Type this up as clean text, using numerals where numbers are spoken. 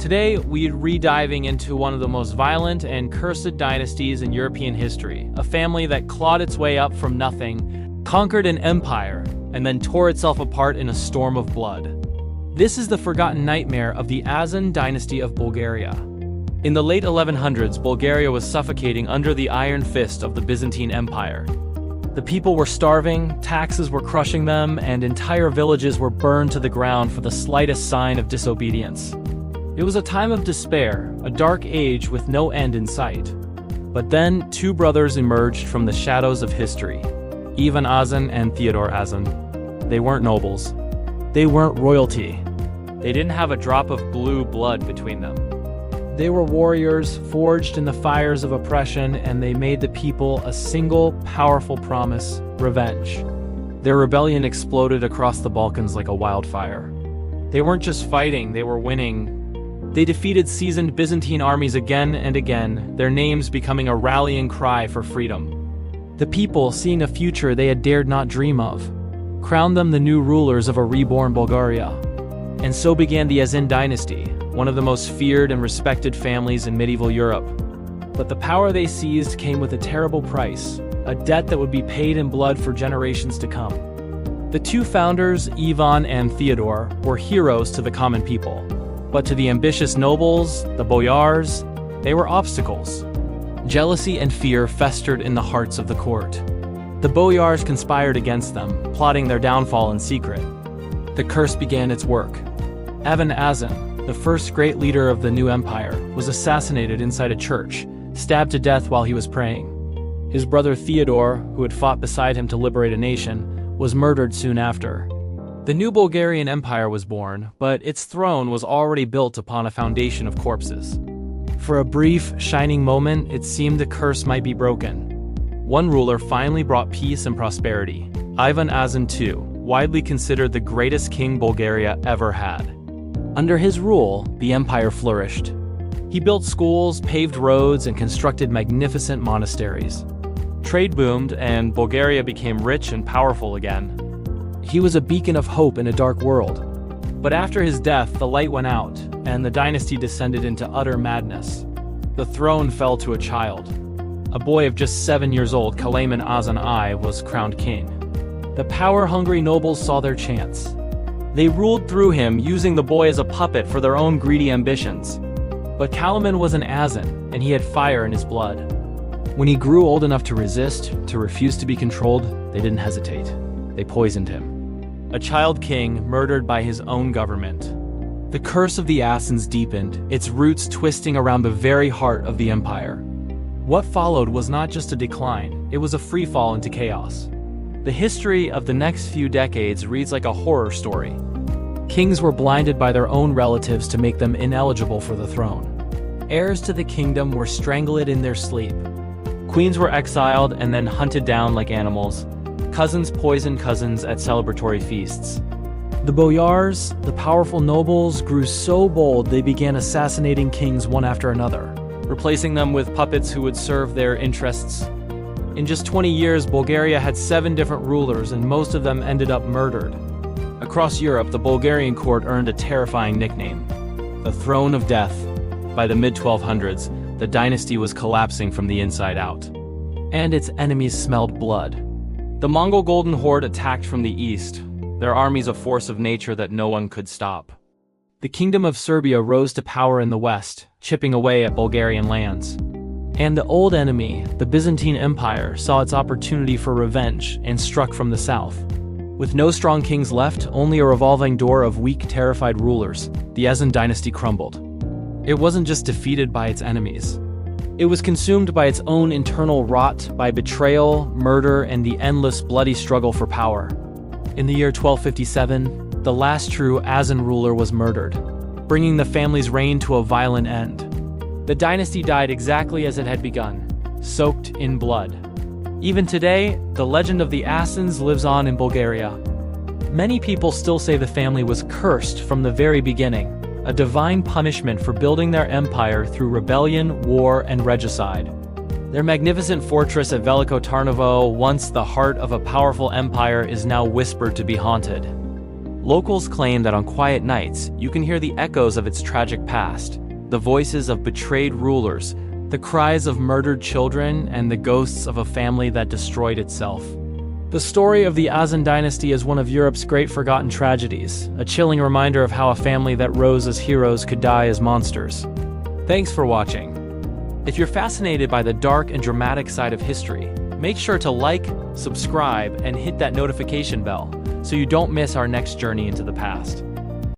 Today, we're re-diving into one of the most violent and cursed dynasties in European history, a family that clawed its way up from nothing, conquered an empire, and then tore itself apart in a storm of blood. This is the forgotten nightmare of the Asen dynasty of Bulgaria. In the late 1100s, Bulgaria was suffocating under the iron fist of the Byzantine Empire. The people were starving, taxes were crushing them, and entire villages were burned to the ground for the slightest sign of disobedience. It was a time of despair, a dark age with no end in sight. But then, two brothers emerged from the shadows of history, Ivan Asen and Theodore Asen. They weren't nobles. They weren't royalty. They didn't have a drop of blue blood between them. They were warriors forged in the fires of oppression, and they made the people a single, powerful promise: revenge. Their rebellion exploded across the Balkans like a wildfire. They weren't just fighting, they were winning. They defeated seasoned Byzantine armies again and again, their names becoming a rallying cry for freedom. The people, seeing a future they had dared not dream of, crowned them the new rulers of a reborn Bulgaria. And so began the Asen dynasty, one of the most feared and respected families in medieval Europe. But the power they seized came with a terrible price, a debt that would be paid in blood for generations to come. The two founders, Ivan and Theodore, were heroes to the common people. But to the ambitious nobles, the boyars, they were obstacles. Jealousy and fear festered in the hearts of the court. The boyars conspired against them, plotting their downfall in secret. The curse began its work. Ivan Asen, the first great leader of the new empire, was assassinated inside a church, stabbed to death while he was praying. His brother Theodore, who had fought beside him to liberate a nation, was murdered soon after. The new Bulgarian Empire was born, but its throne was already built upon a foundation of corpses. For a brief, shining moment, it seemed the curse might be broken. One ruler finally brought peace and prosperity: Ivan Asen II, widely considered the greatest king Bulgaria ever had. Under his rule, the empire flourished. He built schools, paved roads, and constructed magnificent monasteries. Trade boomed, and Bulgaria became rich and powerful again. He was a beacon of hope in a dark world. But after his death, the light went out, and the dynasty descended into utter madness. The throne fell to a child. A boy of just 7 years old, Kalaman Asen I, was crowned king. The power-hungry nobles saw their chance. They ruled through him, using the boy as a puppet for their own greedy ambitions. But Kalaman was an Asen, and he had fire in his blood. When he grew old enough to resist, to refuse to be controlled, they didn't hesitate. They poisoned him. A child king murdered by his own government. The curse of the Asens deepened, its roots twisting around the very heart of the empire. What followed was not just a decline, it was a free fall into chaos. The history of the next few decades reads like a horror story. Kings were blinded by their own relatives to make them ineligible for the throne. Heirs to the kingdom were strangled in their sleep. Queens were exiled and then hunted down like animals. Cousins poisoned cousins at celebratory feasts. The boyars, the powerful nobles, grew so bold they began assassinating kings one after another, replacing them with puppets who would serve their interests. In just 20 years, Bulgaria had 7 different rulers, and most of them ended up murdered. Across Europe, the Bulgarian court earned a terrifying nickname: the Throne of Death. By the mid-1200s, the dynasty was collapsing from the inside out. And its enemies smelled blood. The Mongol Golden Horde attacked from the east, their armies a force of nature that no one could stop. The Kingdom of Serbia rose to power in the west, chipping away at Bulgarian lands. And the old enemy, the Byzantine Empire, saw its opportunity for revenge and struck from the south. With no strong kings left, only a revolving door of weak, terrified rulers, the Asen dynasty crumbled. It wasn't just defeated by its enemies. It was consumed by its own internal rot, by betrayal, murder, and the endless bloody struggle for power. In the year 1257, the last true Asen ruler was murdered, bringing the family's reign to a violent end. The dynasty died exactly as it had begun, soaked in blood. Even today, the legend of the Asens lives on in Bulgaria. Many people still say the family was cursed from the very beginning, a divine punishment for building their empire through rebellion, war, and regicide. Their magnificent fortress at Veliko Tarnovo, once the heart of a powerful empire, is now whispered to be haunted. Locals claim that on quiet nights, you can hear the echoes of its tragic past, the voices of betrayed rulers, the cries of murdered children, and the ghosts of a family that destroyed itself. The story of the Asen dynasty is one of Europe's great forgotten tragedies, a chilling reminder of how a family that rose as heroes could die as monsters. Thanks for watching. If you're fascinated by the dark and dramatic side of history, make sure to like, subscribe, and hit that notification bell so you don't miss our next journey into the past.